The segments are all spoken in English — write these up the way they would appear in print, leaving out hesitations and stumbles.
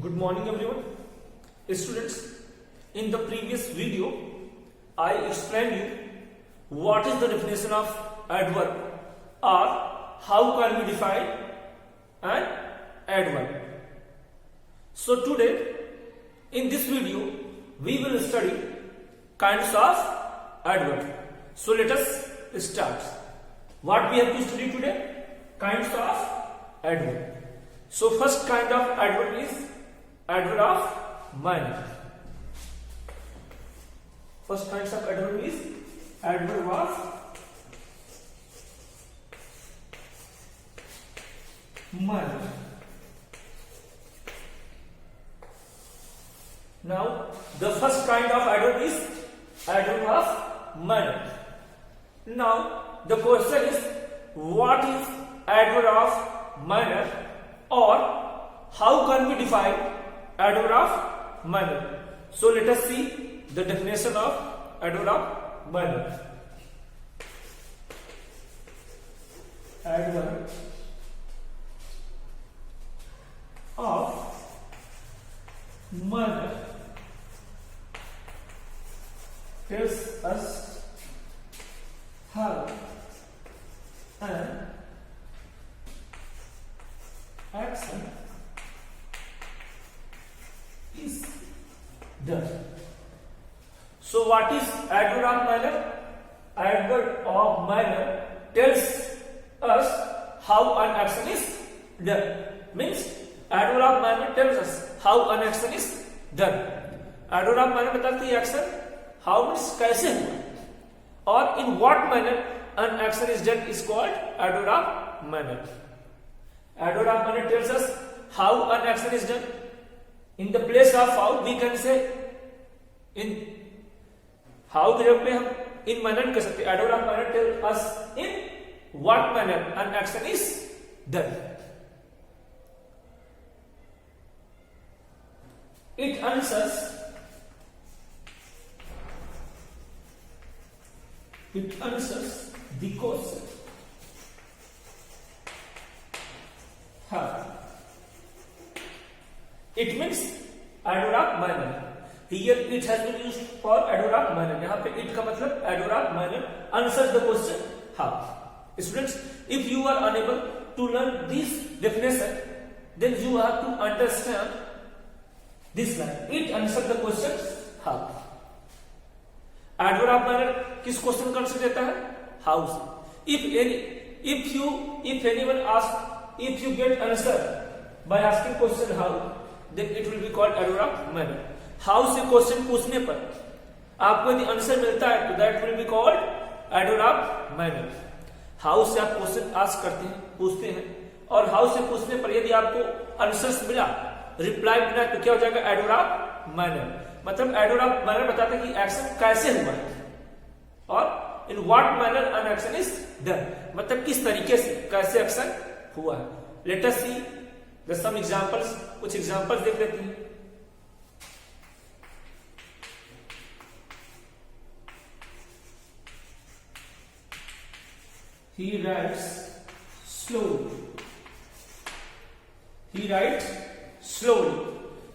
Good morning everyone. Students, in the previous video I explained you what is the definition of adverb or how can we define an adverb. So today in this video we will study kinds of adverb. So let us start. What we have to study today? Kinds of adverb. So first kind of adverb is adverb of manner. First kinds of adverb is adverb of manner. Now the first kind of adverb is adverb of manner. Now the question is, what is adverb of manner, or how can we define adverb of manner? So let us see the definition of adverb of manner. Adverb of manner tells us how an action is done. So what is adverb of manner? Adverb of manner tells us how an action is done. Means adverb of manner tells us how an action is done. Adverb of manner बताती है action how means कैसे हुआ, और in what manner an action is done is called adverb of manner. Adverb of manner tells us how an action is done. In the place of how we can say in how के जगह पे हम in manner कह सकते हैं. Adverb of manner tells us in what manner an action is done. It answers the question how. It means adverb of manner. Here it has been used for adverb of manner. यहाँ पे it का मतलब adverb of manner answers the question how. Students, if you are unable to learn this definition, then you have to understand this line. It answers the question how. Adverb of manner किस question का answer देता है? How. If anyone asks, if you get answer by asking question how, then it will be called adverb of manner. How से question पूछने पर आपको यदि answer मिलता है तो that will be called adverb of manner. How से आप क्वेश्चन आस्क करते हैं, पूछते हैं, और how से पूछने पर यदि आपको आंसर मिला, रिप्लाई मिला, तो क्या हो जाएगा? adverb of manner. मतलब adverb of manner बताता है कि एक्शन कैसे हुआ है, और in what manner an action is done, मतलब किस तरीके से कैसे एक्शन हुआ है. Let us see the some examples. कुछ एग्जाम्पल्स देख लेते हैं. He writes slowly. He writes slowly.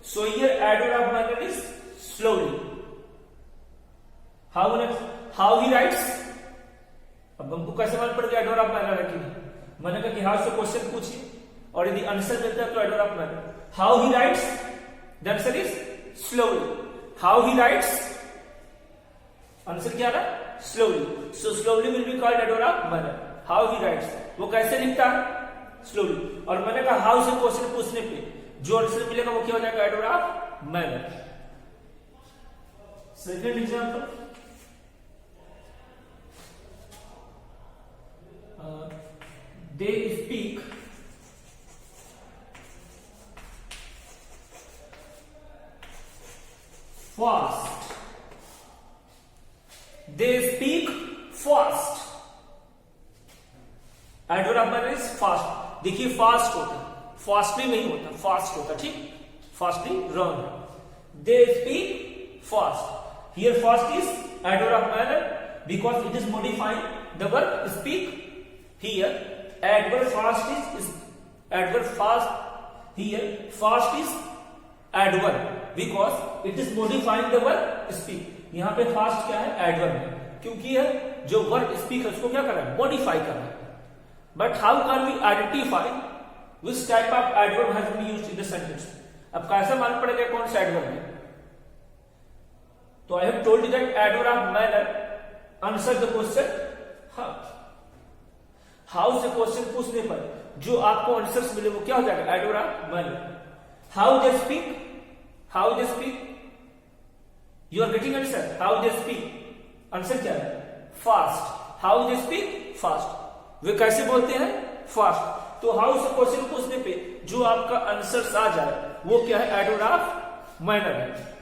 So here adverb of manner is slowly. How he writes? अब हमको कैसे मालूम पड़ गया adverb of manner है कि नहीं? मैंने कहा कि how से क्वेश्चन पूछिए और यदि आंसर मिलता है तो adverb of manner. How he writes? The answer is slowly. How he writes? Answer क्या रहा? Slowly. So slowly will be called adverb of manner. How he writes, वो कैसे लिखता है? Slowly. और मैंने कहा how से क्वेश्चन पूछने पे जो आंसर मिलेगा वो क्या हो जाएगा? adverb of manner. Second example. They speak fast. They speak fast. Adverb of manner is fast. देखिए fast होता है, fastly नहीं होता, fast होता. ठीक, fastly wrong. They speak fast. Here fast is adverb of manner because it is modifying the verb speak. Here adverb fast is adverb fast. Here fast is adverb because it is modifying the verb speak. यहाँ पे fast क्या है, adverb है, क्योंकि यह जो verb speak है उसको क्या कर रहा है, मॉडिफाई कर रहा है। But how can we identify which type of adverb has been used in the sentence. अब कैसे मालूम पड़ेगा कौन सा एडवर्ब है? तो I have told you that adverb of manner answer the question how. How से क्वेश्चन पूछने पर जो आपको आंसर्स मिले वो क्या हो जाएगा, adverb of manner. How they speak, how they speak, you are getting answer, how they speak, answer क्या है, fast. How they speak fast, वे कैसे बोलते हैं, फास्ट। तो हाउ से क्वेश्चन पूछने पे जो आपका आंसर आ जाए वो क्या है, एडवर्ब ऑफ मैनर है।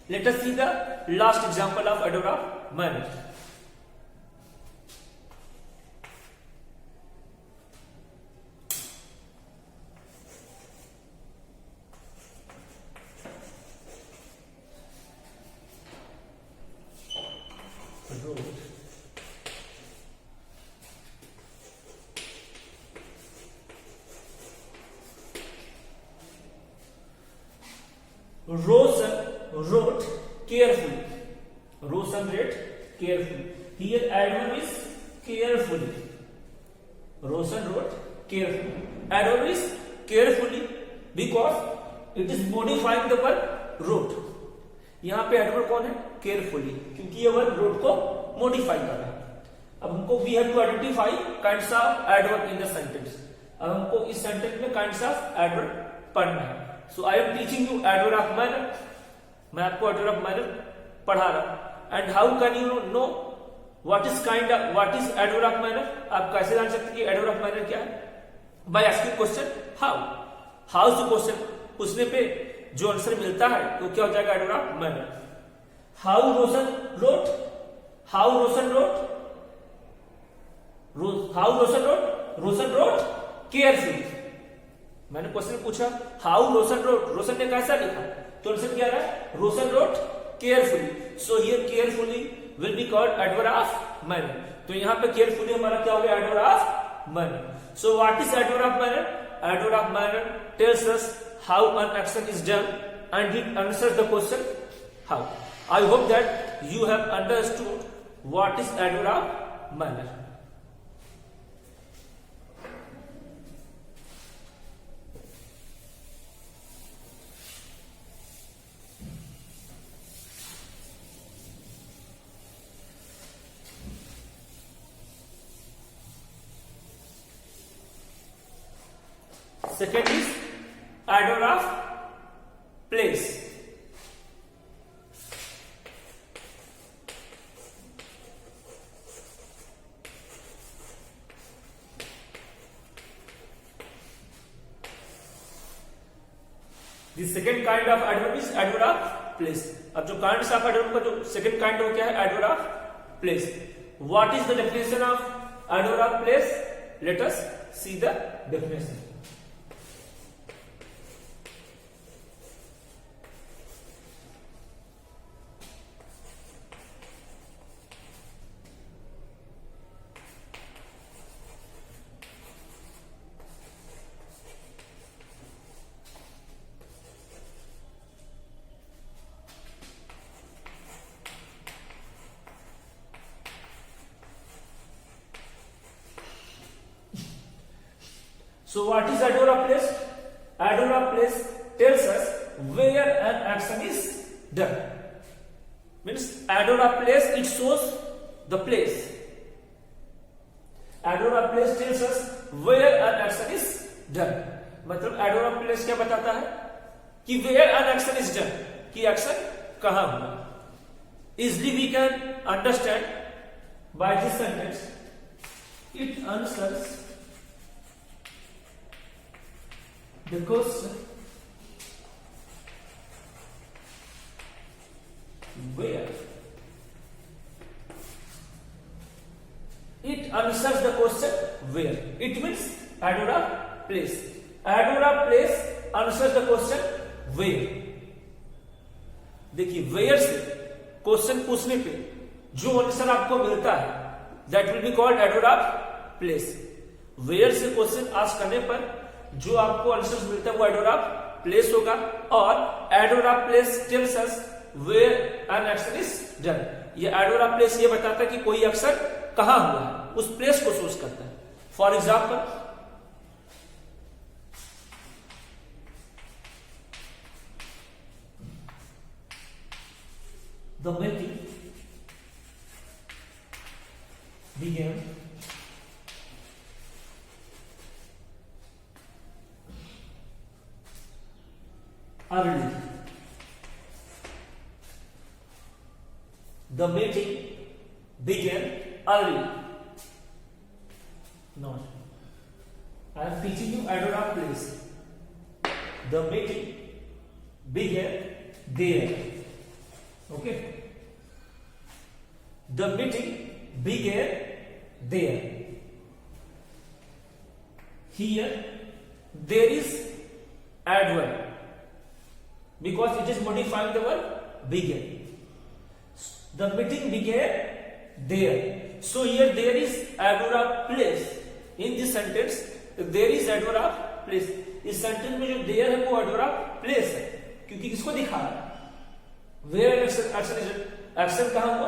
Let us see the last example of adverb of manner. Rosen wrote carefully. Rosen wrote carefully. Here adverb is carefully. Rosen wrote carefully. Adverb is carefully because it is modifying the verb wrote. यहाँ पे adverb कौन है, carefully, क्योंकि ये verb wrote को modify कर रहा है। अब हमको we have to identify kinds of adverb in the sentence. अब हमको इस sentence में kinds of adverb पढ़ना है। So I am teaching you adverb of manner. मैं आपको adverb of manner पढ़ा रहा। And how can you know what is adverb of manner? आप कैसे जान सकते हैं कि adverb of manner क्या है? By asking question how. How से क्वेश्चन पूछने पे जो आंसर मिलता है तो क्या हो जाएगा, adverb of manner. How Rosen wrote? How Rosen wrote? How Rosen wrote? Rosen wrote carefully. मैंने क्वेश्चन पूछा हाउ रोशन रोट, रोशन ने कैसा लिखा, तो आंसर क्या रहा है, Roshan wrote carefully. So here carefully will be called adverb of manner. तो यहाँ पे केयरफुली हमारा क्या हो गया, adverb of manner. So what is adverb of manner? Adverb of manner tells us how an action is done and it answers the question how. I hope that you have understood what is adverb of manner. Second is adverb of place. The second kind of adverb is adverb of place. अब जो kinds of adverb का जो second kind हो क्या है, adverb of place. What is the definition of adverb of place? Let us see the definition. So what is adverb of place? Adverb of place tells us where an action is done. Means adverb of place, it shows the place. Adverb of place tells us where an action is done. मतलब adverb of place क्या बताता है कि where an action is done, कि action कहाँ हुआ। Easily we can understand by this sentence. It answers the question where. It answers the question where. It means adverb of place. Adverb of place answers the question where. देखिए where से question पूछने पे जो answer आपको मिलता है that will be called adverb of place. where से question ask करने पर जो आपको आंसर मिलता है वो एडवर्ब ऑफ प्लेस होगा, और adverb of place tells us where an action is done. ये एडवर्ब ऑफ प्लेस ये बताता है कि कोई एक्शन कहां हुआ है, उस प्लेस को सोच करता है। For example, the meeting began early. The meeting began early. Not. I am teaching you adverb of place. The meeting began there. Okay. The meeting began there. Here there is adverb because it is modifying the verb began. The meeting began there. So here there is adverb of place. In this sentence there is adverb of place. इस sentence में जो there है वो adverb of place है, क्योंकि किसको दिखा रहा है? Where एक्शन कहां हुआ,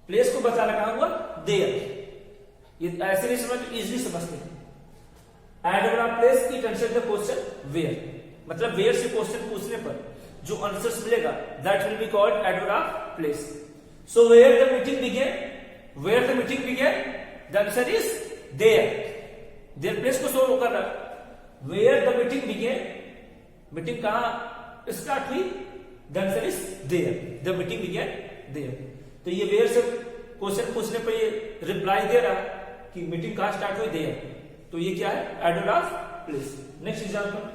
प्लेस को बता रहा कहां हुआ, देयर। ये ऐसे नहीं समझ, इजीली समझते हैं। Adverb of place it answer the question where, मतलब वेयर से क्वेश्चन पूछने पर जो आंसर्स मिलेगा that will be called adverb of place. So where the meeting begin, where the meeting begin, the answer is there. There place को show कर रहा है। Where the meeting begin, meeting कहां स्टार्ट हुई, the answer is there. The meeting begin there. तो ये where से question पूछने पर ये रिप्लाई दे रहा है कि मीटिंग कहां स्टार्ट हुई, देयर। तो ये क्या है, adverb of place. Next example,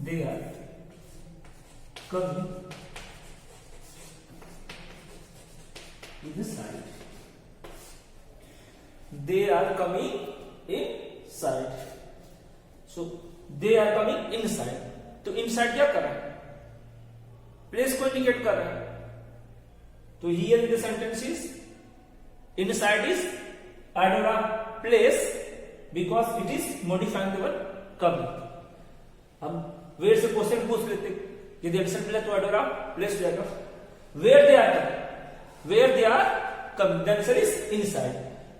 they are coming inside. They are coming inside. So they are coming inside. तो inside क्या कर रहा है, प्लेस को इंडिकेट कर रहा है। तो here in the sentence is inside is adverb of place because it is modifying the verb coming. हम वेयर से क्वेश्चन पूछ लेते, यदि एक्शन मिला तो एडवर्ब ऑफ प्लेस हो जाएगा। Where they are coming, where they are coming, the answer is inside.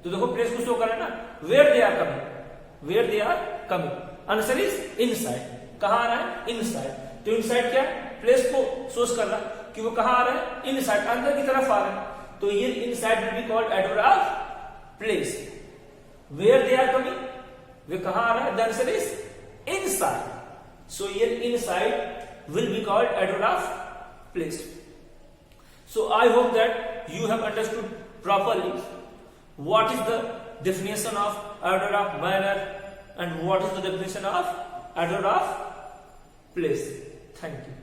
तो देखो प्लेस को शो कर रहा है ना, where they are coming, where they are coming, answer is inside. कहां आ रहा है, इनसाइड। तो इनसाइड क्या है, प्लेस को सोच कर रहा है कि वो कहां आ रहा है, इनसाइड, अंदर की तरफ आ रहा है। तो ये inside will be called adverb of place. Where they are coming, वे कहां आ रहा है, the answer is inside. So here inside will be called adverb of place. So I hope that you have understood properly what is the definition of adverb of manner and what is the definition of adverb of place. Thank you.